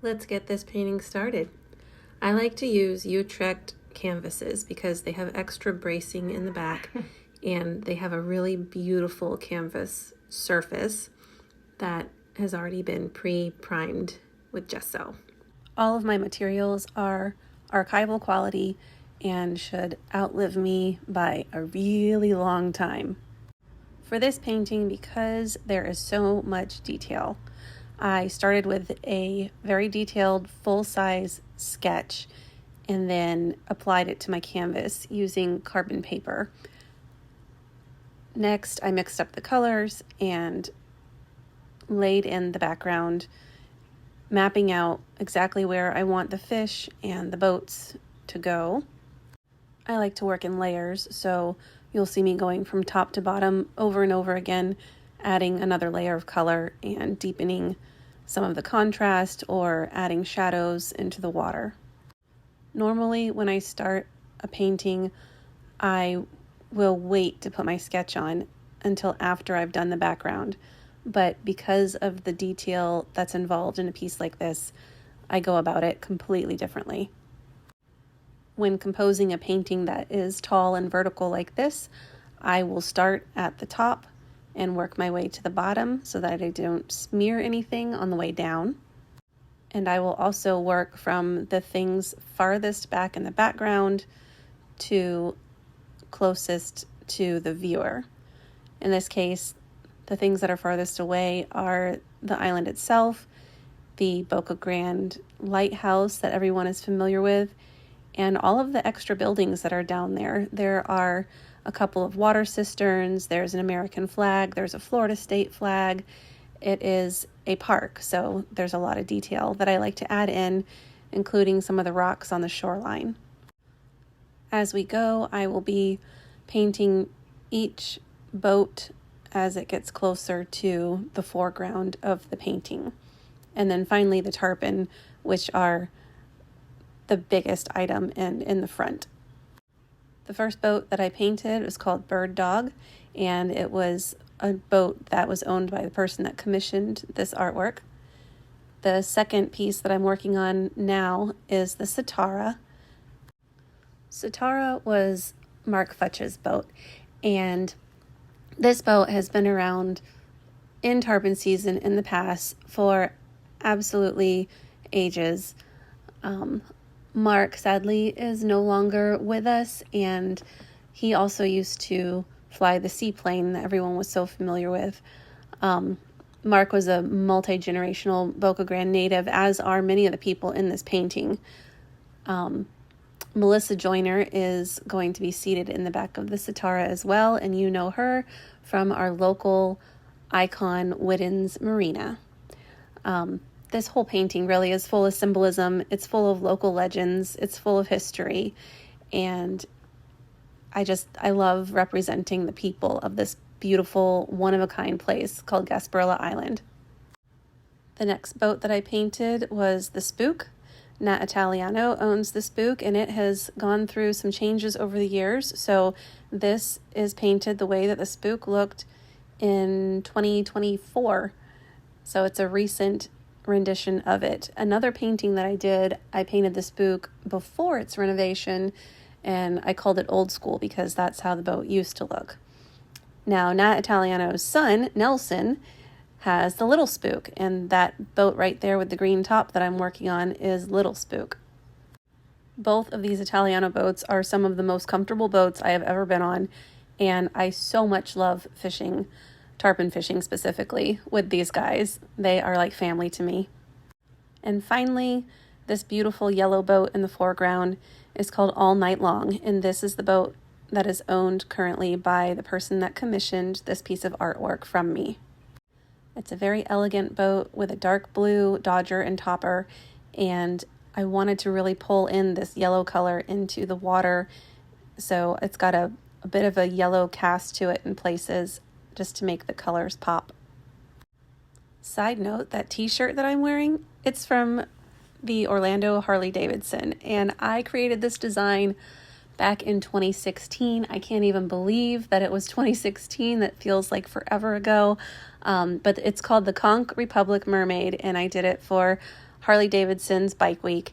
Let's get this painting started. I like to use Utrecht canvases because they have extra bracing in the back and they have a really beautiful canvas surface that has already been pre-primed with gesso. All of my materials are archival quality and should outlive me by a really long time. For this painting, because there is so much detail, I started with a very detailed full-size sketch and then applied it to my canvas using carbon paper. Next, I mixed up the colors and laid in the background, mapping out exactly where I want the fish and the boats to go. I like to work in layers, so you'll see me going from top to bottom over and over again, adding another layer of color and deepening some of the contrast or adding shadows into the water. Normally, when I start a painting, I will wait to put my sketch on until after I've done the background. But because of the detail that's involved in a piece like this, I go about it completely differently. When composing a painting that is tall and vertical like this, I will start at the top and work my way to the bottom so that I don't smear anything on the way down. And I will also work from the things farthest back in the background to closest to the viewer. In this case, the things that are farthest away are the island itself, the Boca Grande lighthouse that everyone is familiar with, and all of the extra buildings that are down there. There are a couple of water cisterns, there's an American flag, there's a Florida state flag. It is a park, so there's a lot of detail that I like to add in, including some of the rocks on the shoreline. As we go, I will be painting each boat as it gets closer to the foreground of the painting. And then finally the tarpon, which are the biggest item in the front. The first boat that I painted was called Bird Dog, and it was a boat that was owned by the person that commissioned this artwork. The second piece that I'm working on now is the Sitara. Sitara was Mark Futch's boat, and this boat has been around in tarpon season in the past for absolutely ages. Mark, sadly, is no longer with us, and he also used to fly the seaplane that everyone was so familiar with. Mark was a multi-generational Boca Grande native, as are many of the people in this painting. Melissa Joyner is going to be seated in the back of the Sitara as well, and you know her from our local icon, Whitten's Marina. This whole painting really is full of symbolism. It's full of local legends. It's full of history. And I love representing the people of this beautiful, one-of-a-kind place called Gasparilla Island. The next boat that I painted was the Spook. Nat Italiano owns the Spook, and it has gone through some changes over the years. So this is painted the way that the Spook looked in 2024. So it's a recent rendition of it. Another painting that I did, I painted the Spook before its renovation, and I called it Old School because that's how the boat used to look. Now, Nat Italiano's son, Nelson, has the Little Spook, and that boat right there with the green top that I'm working on is Little Spook. Both of these Italiano boats are some of the most comfortable boats I have ever been on, and I so much love fishing, tarpon fishing specifically, with these guys. They are like family to me. And finally, this beautiful yellow boat in the foreground is called All Night Long, and this is the boat that is owned currently by the person that commissioned this piece of artwork from me. It's a very elegant boat with a dark blue dodger and topper, and I wanted to really pull in this yellow color into the water, so it's got a bit of a yellow cast to it in places, just to make the colors pop. Side note, that t-shirt that I'm wearing, it's from the Orlando Harley-Davidson, and I created this design back in 2016. I can't even believe that it was 2016. That feels like forever ago. But it's called the Conch Republic Mermaid, and I did it for Harley Davidson's Bike Week.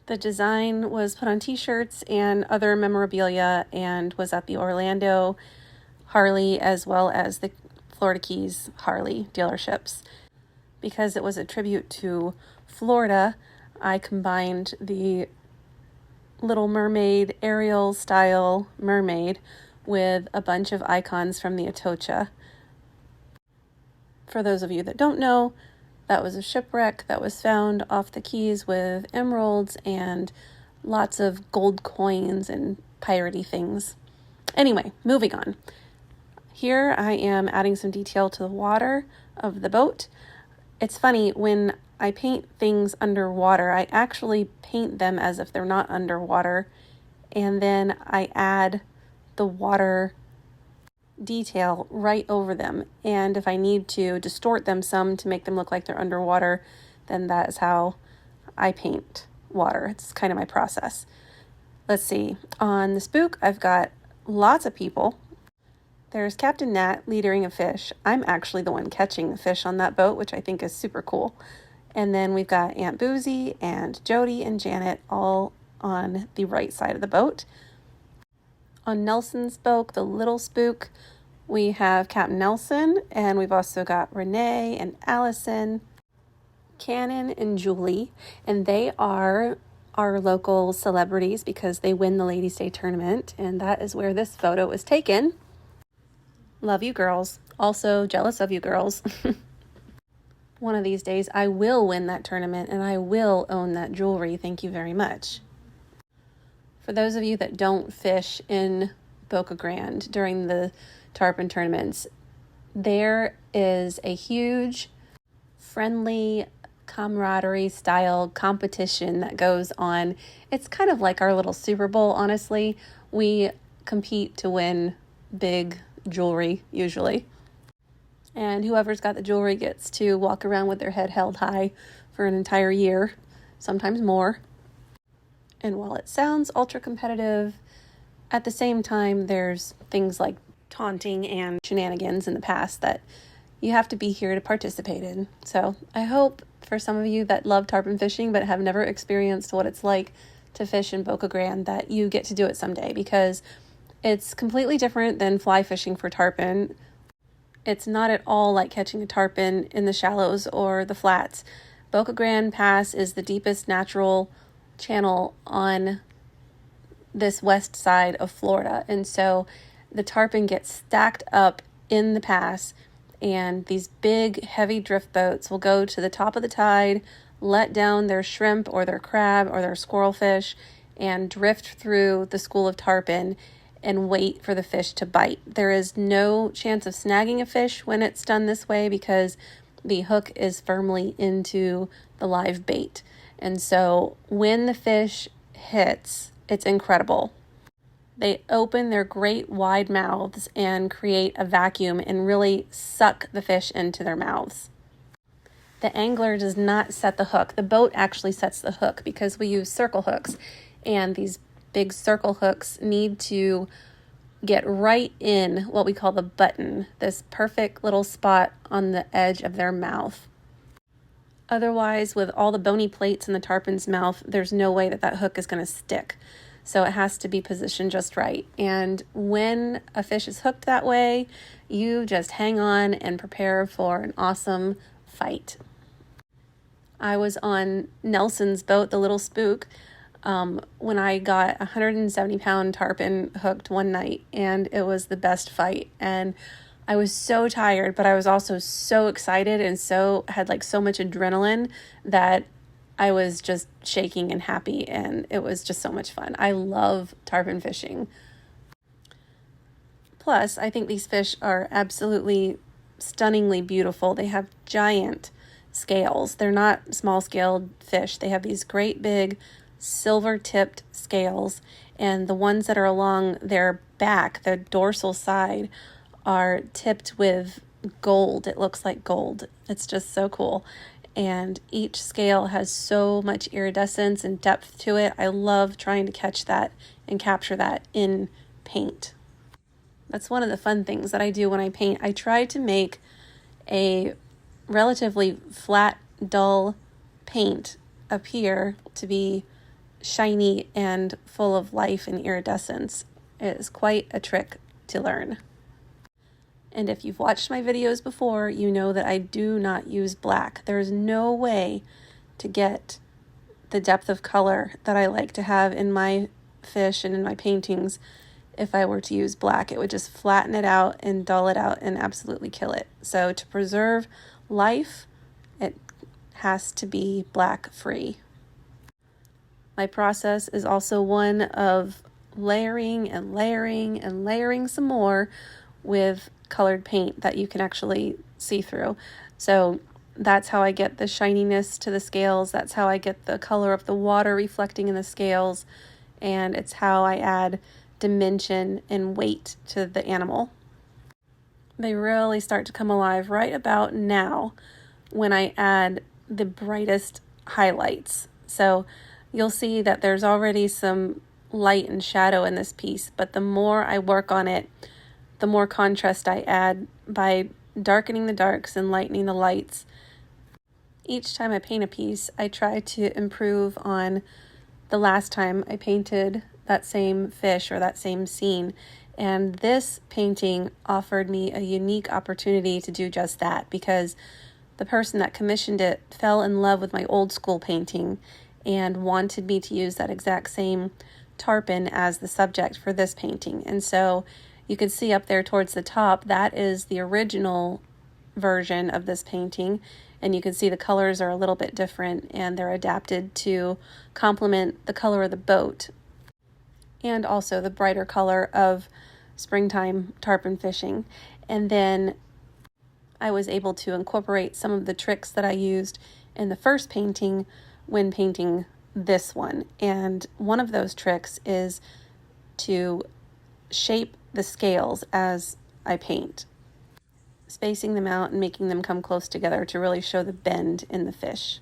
The design was put on t-shirts and other memorabilia and was at the Orlando Harley as well as the Florida Keys Harley dealerships. Because it was a tribute to Florida, I combined the Little Mermaid Ariel style mermaid with a bunch of icons from the Atocha. For those of you that don't know, that was a shipwreck that was found off the Keys with emeralds and lots of gold coins and piratey things. Anyway, moving on. Here I am adding some detail to the water of the boat. It's funny, when I paint things underwater, I actually paint them as if they're not underwater, and then I add the water detail right over them. And if I need to distort them some to make them look like they're underwater, then that is how I paint water. It's kind of my process. Let's see. On the spook, I've got lots of people. There's Captain Nat leading a fish. I'm actually the one catching the fish on that boat, which I think is super cool. And then we've got Aunt Boozy and Jody and Janet all on the right side of the boat. On Nelson's boat, the little spook, we have Captain Nelson, and we've also got Renee and Allison, Cannon and Julie, and they are our local celebrities because they win the Ladies' Day tournament, and that is where this photo was taken. Love you girls. Also jealous of you girls. One of these days I will win that tournament and I will own that jewelry. Thank you very much. For those of you that don't fish in Boca Grande during the Tarpon tournaments, there is a huge friendly camaraderie style competition that goes on. It's kind of like our little Super Bowl, honestly. We compete to win big jewelry usually, and whoever's got the jewelry gets to walk around with their head held high for an entire year, sometimes more. And while it sounds ultra competitive, at the same time there's things like taunting and shenanigans in the past that you have to be here to participate in. So I hope for some of you that love tarpon fishing but have never experienced what it's like to fish in Boca Grande that you get to do it someday, because it's completely different than fly fishing for tarpon. It's not at all like catching a tarpon in the shallows or the flats. Boca Grande Pass is the deepest natural channel on this west side of Florida. And so the tarpon gets stacked up in the pass, and these big, heavy drift boats will go to the top of the tide, let down their shrimp or their crab or their squirrel fish, and drift through the school of tarpon and wait for the fish to bite. There is no chance of snagging a fish when it's done this way because the hook is firmly into the live bait. And so when the fish hits, it's incredible. They open their great wide mouths and create a vacuum and really suck the fish into their mouths. The angler does not set the hook. The boat actually sets the hook because we use circle hooks, and these big circle hooks need to get right in what we call the button, this perfect little spot on the edge of their mouth. Otherwise, with all the bony plates in the tarpon's mouth, there's no way that that hook is going to stick. So it has to be positioned just right. And when a fish is hooked that way, you just hang on and prepare for an awesome fight. I was on Nelson's boat, the Little Spook, when I got a 170-pound tarpon hooked one night, and it was the best fight. And I was so tired, but I was also so excited and had like so much adrenaline that I was just shaking and happy, and it was just so much fun. I love tarpon fishing. Plus, I think these fish are absolutely stunningly beautiful. They have giant scales. They're not small-scaled fish. They have these great big silver-tipped scales, and the ones that are along their back, the dorsal side, are tipped with gold. It looks like gold. It's just so cool. And each scale has so much iridescence and depth to it. I love trying to catch that and capture that in paint. That's one of the fun things that I do when I paint. I try to make a relatively flat, dull paint appear to be shiny and full of life and iridescence. It is quite a trick to learn. And if you've watched my videos before, you know that I do not use black. There is no way to get the depth of color that I like to have in my fish and in my paintings. If I were to use black, it would just flatten it out and dull it out and absolutely kill it. So to preserve life, it has to be black free. My process is also one of layering and layering and layering some more with colored paint that you can actually see through. So that's how I get the shininess to the scales. That's how I get the color of the water reflecting in the scales. And it's how I add dimension and weight to the animal. They really start to come alive right about now when I add the brightest highlights. So you'll see that there's already some light and shadow in this piece, but the more I work on it, the more contrast I add by darkening the darks and lightening the lights. Each time I paint a piece, I try to improve on the last time I painted that same fish or that same scene. And this painting offered me a unique opportunity to do just that, because the person that commissioned it fell in love with my old school painting and wanted me to use that exact same tarpon as the subject for this painting. And so you can see up there towards the top, that is the original version of this painting. And you can see the colors are a little bit different and they're adapted to complement the color of the boat and also the brighter color of springtime tarpon fishing. And then I was able to incorporate some of the tricks that I used in the first painting when painting this one. And one of those tricks is to shape the scales as I paint, spacing them out and making them come close together to really show the bend in the fish.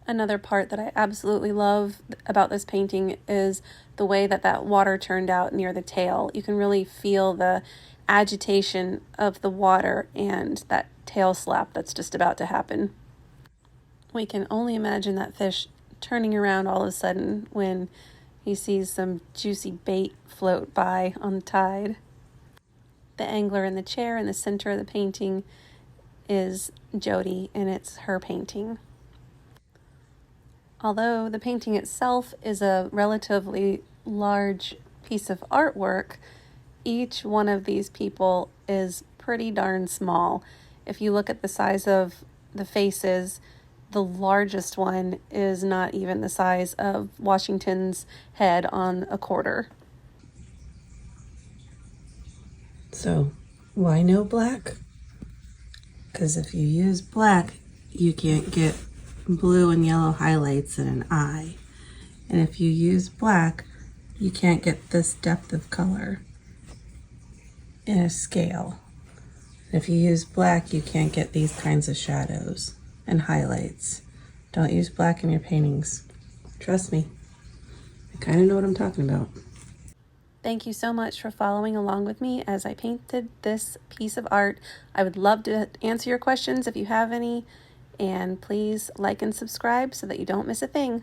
Another part that I absolutely love about this painting is the way that that water turned out near the tail. You can really feel the agitation of the water and that tail slap that's just about to happen. We can only imagine that fish turning around all of a sudden when he sees some juicy bait float by on the tide. The angler in the chair in the center of the painting is Jody, and it's her painting. Although the painting itself is a relatively large piece of artwork, each one of these people is pretty darn small. If you look at the size of the faces, the largest one is not even the size of Washington's head on a quarter. So, why no black? Because if you use black, you can't get blue and yellow highlights in an eye. And if you use black, you can't get this depth of color in a scale. If you use black, you can't get these kinds of shadows and highlights. Don't use black in your paintings. Trust me, I kind of know what I'm talking about. Thank you so much for following along with me as I painted this piece of art. I would love to answer your questions if you have any, and please like and subscribe so that you don't miss a thing.